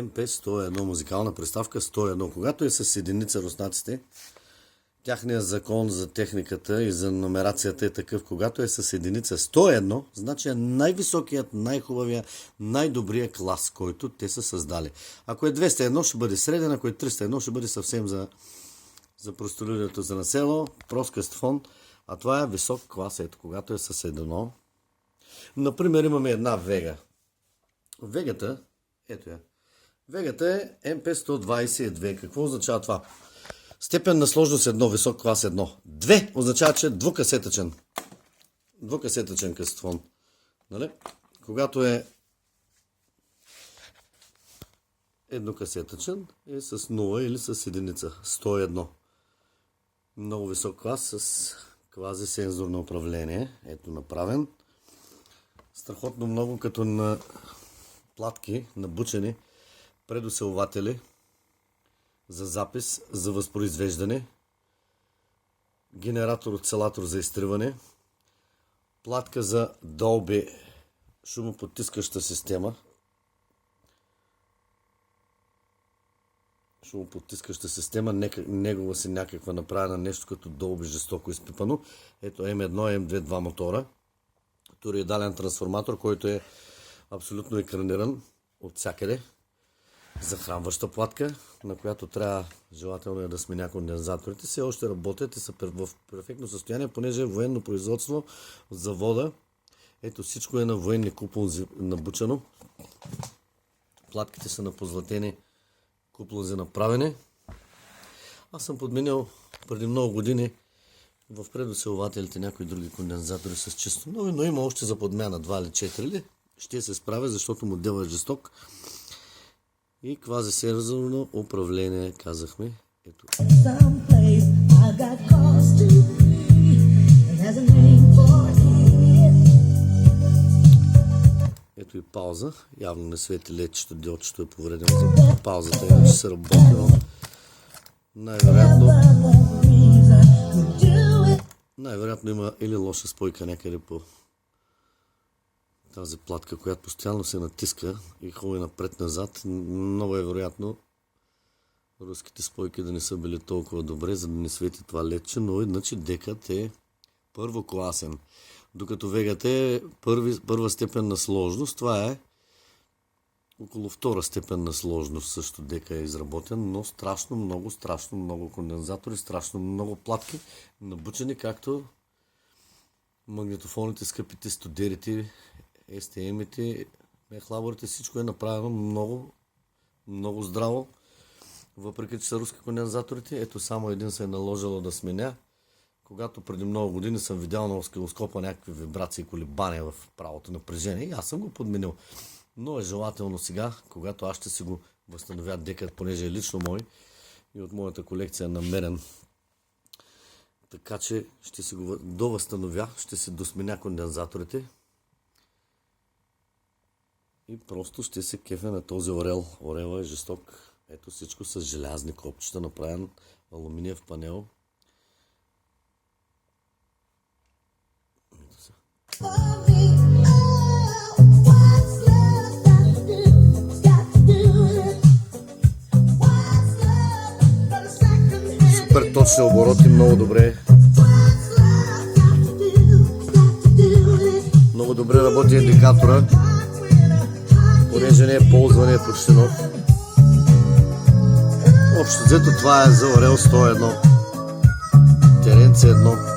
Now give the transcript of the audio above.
МП-101 музикална приставка 101. Когато е с единица руснаците, тяхният закон за техниката и за номерацията е такъв. Когато е с единица 101, значи е най-високият, най-хубавия, най-добрия клас, който те са създали. Ако е 201, ще бъде среден, ако е 301, ще бъде съвсем за простолюдието за насело, проскъст фон, а това е висок клас, ето, когато е с едно. Например, имаме една Вега. Вегата, ето я. Вегата е MP122. Какво означава това? Степен на сложност 1, висок клас 1. 2 означава, че двукасетъчен. Двукасетъчен касетофон. Нали? Когато е еднокасетъчен, е с 0 или с единица. 101. Много висок клас с квази сензорно управление. Ето направен. Страхотно много като на платки, набучени предусилватели за запис, за възпроизвеждане, генератор осцилатор за изтриване, платка за Dolby шумоподтискаща система, негова си някаква направена нещо като Dolby жестоко изпипано. Ето M1, M2, два мотора, ториидален трансформатор, който е абсолютно екраниран от всякъде. Захранваща платка, на която трябва желателно е да сменя кондензаторите. Все още работят и са в перфектно състояние, понеже е военно производство от завода. Ето всичко е на военни куползи набучено. Платките са на позлатени куползи направени. Аз съм подменил преди много години в предусилвателите някои други кондензатори с чисто нови, но има още за подмяна 2 или 4 ли. Ще се справя, защото моделът е жесток. И квази сензорно управление, казахме. Ето. Ето и пауза. Явно не свети ледчето, диодчето е повредено за паузата. Иначе се работи, но най-вероятно има или лоша спойка някъде по тази платка, която постоянно се натиска и ходи напред-назад. Много е вероятно руските спойки да не са били толкова добре, за да не свети това ледче, но иначе декът е първокласен. Докато Вегата е първа степен на сложност, това е около втора степен на сложност. Също дека е изработен, но страшно много кондензатори, страшно много платки, набучени, както магнитофоните, скъпите студерите, STM-ите, мехлаборите, всичко е направено много здраво, въпреки че са руски кондензаторите. Ето само един се е наложило да сменя. Когато преди много години съм видял на оскилоскопа някакви вибрации, колебания в правото напрежение и аз съм го подменил. Но е желателно сега, когато аз ще си го възстановя декът, понеже е лично мой и от моята колекция намерен. Така че ще си го довъзстановя, ще си досменя кондензаторите и просто ще се кефя на този орел. Орела е жесток. Ето всичко с желязни копчета, направен алуминиев панел. Супер точни обороти, много добре. Много добре работи индикатора, понеже не е ползване, е почти нов. Общо взето това е за Орел 101. Теренце 1.